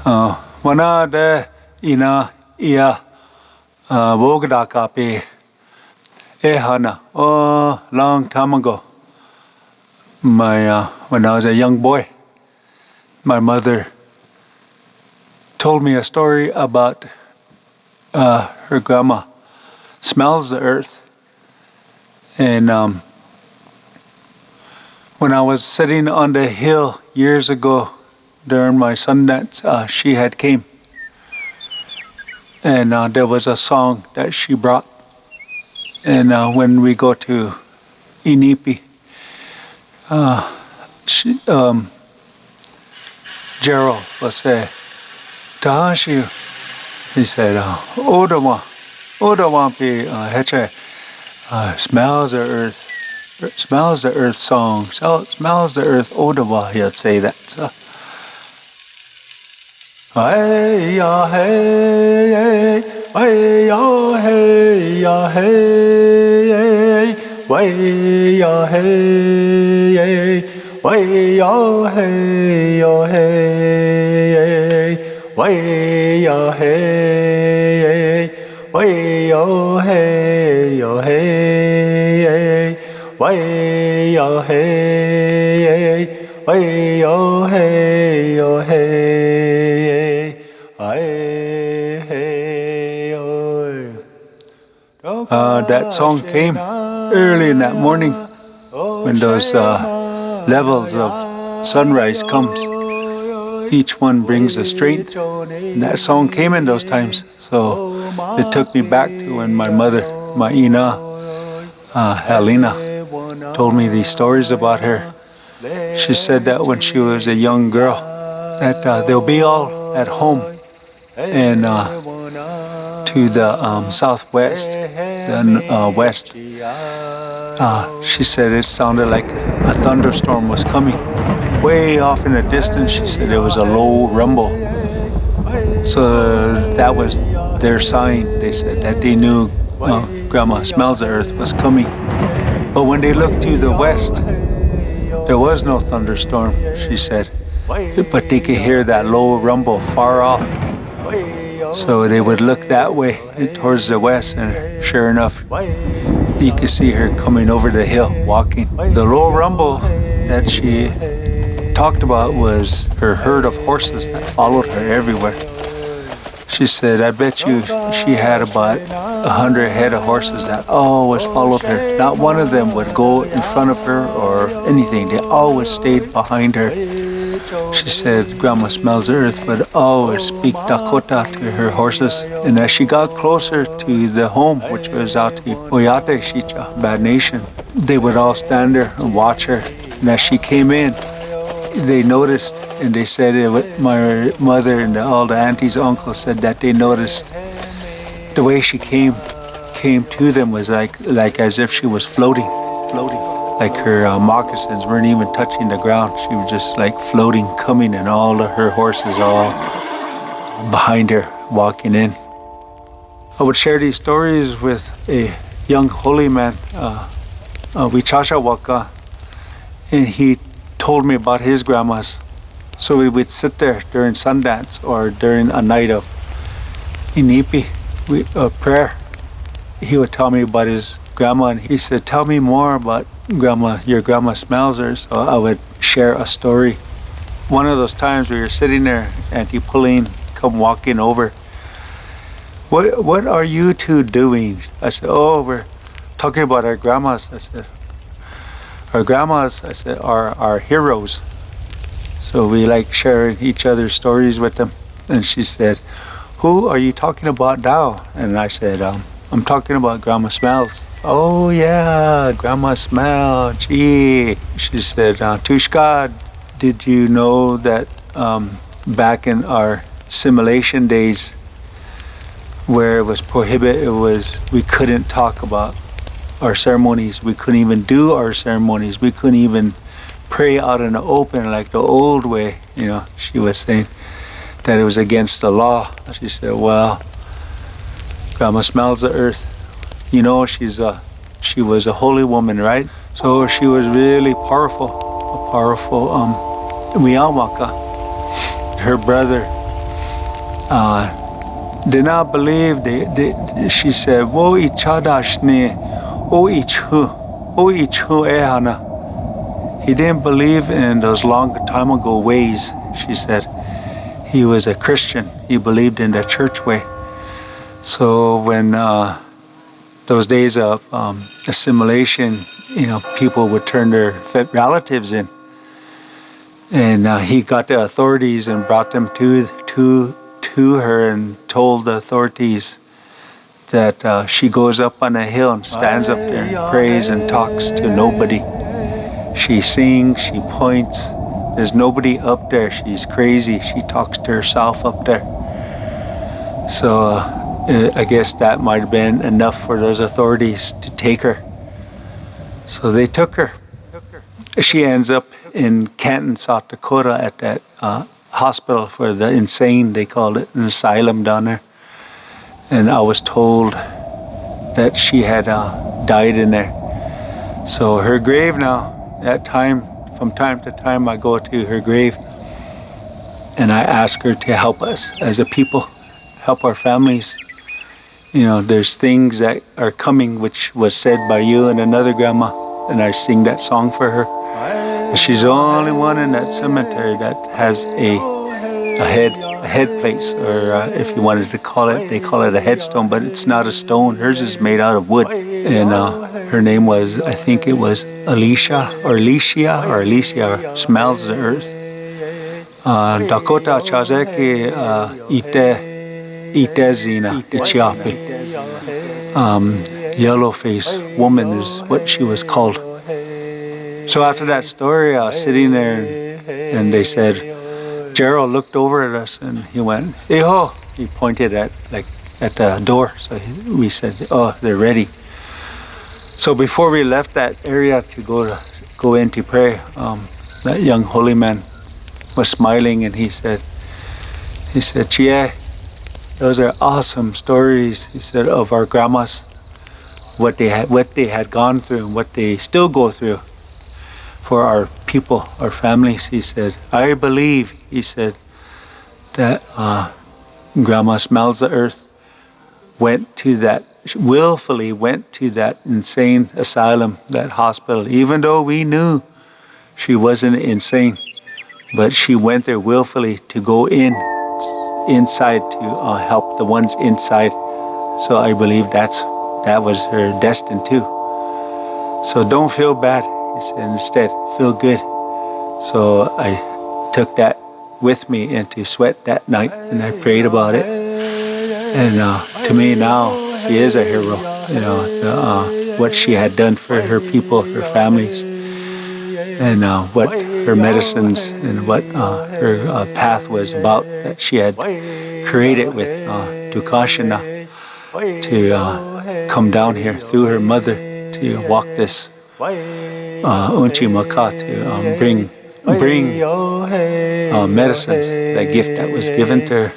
Wana de ina ia wogadakapi ehana. Oh, long time ago. When I was a young boy, my mother told me a story about her grandma smells the earth. And when I was sitting on the hill years ago during my Sundance, she had came. And there was a song that she brought. And when we go to Inipi, Gerald will say, Tahashu, he said, Odawampi Heche, smells the earth, smells the earth song, smells the earth Odawa, he'll say that. So, hey ya hey, hey ya hey ya hey, way ya hey, way ya hey ya hey, way ya hey, way ya hey ya hey, way ya hey, way ya hey ya hey, that song came early in that morning when those levels of sunrise comes. Each one brings a strength, and that song came in those times. So it took me back to when my mother, my Ina, Helena, told me these stories about her. She said that when she was a young girl, that they'll be all at home and to the southwest, the west. She said it sounded like a thunderstorm was coming. Way off in the distance, she said there was a low rumble. So that was their sign. They said that they knew Grandma Smells the Earth was coming. But when they looked to the west, there was no thunderstorm, she said. But they could hear that low rumble far off. So they would look that way towards the west, and sure enough, you could see her coming over the hill, walking. The low rumble that she talked about was her herd of horses that followed her everywhere. She said, I bet you she had about 100 head of horses that always followed her. Not one of them would go in front of her or anything. They always stayed behind her. She said, Grandma Smells the Earth would always speak Dakota to her horses. And as she got closer to the home, which was out to Oyate Shicha, Bad Nation, they would all stand there and watch her. And as she came in, they noticed, and they said, my mother and all the aunties, uncles said that they noticed the way she came to them was like as if she was floating. Like her moccasins weren't even touching the ground. She was just like floating, coming, and all of her horses all behind her, walking in. I would share these stories with a young holy man, Wicasa Waka, and he told me about his grandmas. So we would sit there during Sundance or during a night of Inipi, prayer. He would tell me about his grandma, and he said, tell me more about your grandma Smells her. So I would share a story. One of those times we were sitting there, Auntie Pauline come walking over. What are you two doing? I said, oh, we're talking about our grandmas. I said, our grandmas, I said, are our heroes. So we like sharing each other's stories with them. And she said, who are you talking about now? And I said, I'm talking about Grandma Smells. Oh yeah, Grandma Smell, gee. She said, Tushka, did you know that back in our assimilation days where it was prohibited, we couldn't talk about our ceremonies. We couldn't even do our ceremonies. We couldn't even pray out in the open like the old way. You know, she was saying that it was against the law. She said, well, Grandma Smells the Earth. You know, she was a holy woman, right? So she was really powerful, Miyawaka. Her brother did not believe. She said, "Wo ichadashne, o ichu ehana." He didn't believe in those long time ago ways. She said he was a Christian. He believed in the church way. So when those days of assimilation, people would turn their relatives in, and he got the authorities and brought them to her and told the authorities that she goes up on a hill and stands up there and prays and talks to nobody. She sings, she points. There's nobody up there. She's crazy. She talks to herself up there. So I guess that might have been enough for those authorities to take her. So they took her. She ends up in Canton, South Dakota at that hospital for the insane. They called it an asylum down there. And I was told that she had died in there. So her grave now, from time to time I go to her grave and I ask her to help us as a people, help our families. There's things that are coming which was said by you and another grandma, and I sing that song for her. She's the only one in that cemetery that has a head place, or if you wanted to call it, they call it a headstone, but it's not a stone. Hers is made out of wood. And her name was, I think it was Alicia, smells the earth. Dakota Chazeke Ite Zina, yellow-faced woman is what she was called. So after that story, I was sitting there and they said, Gerald looked over at us and he went, "Eho." He pointed at the door. So we said, "Oh, they're ready." So before we left that area to go in to pray, that young holy man was smiling and he said, "Chie, those are awesome stories." He said, of our grandmas, what they had gone through and what they still go through for our people, our families. He said, "I believe," he said, that Grandma Smells the Earth willfully went to that insane asylum, that hospital, even though we knew she wasn't insane, but she went there willfully to go inside to help the ones inside. So I believe that was her destiny too. So don't feel bad. He said, instead, feel good. So I took that with me into sweat that night, and I prayed about it. And to me now, she is a hero. What she had done for her people, her families, and what her medicines and what her path was about that she had created with Dukashina to come down here through her mother to walk this Unchi Maka to bring medicines, that gift that was given to her.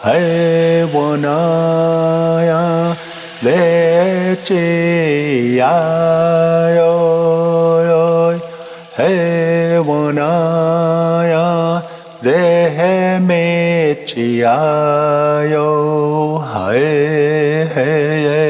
Hey, Wanaya, Leche, hey, Wanaya, Lemechi, hey, hey,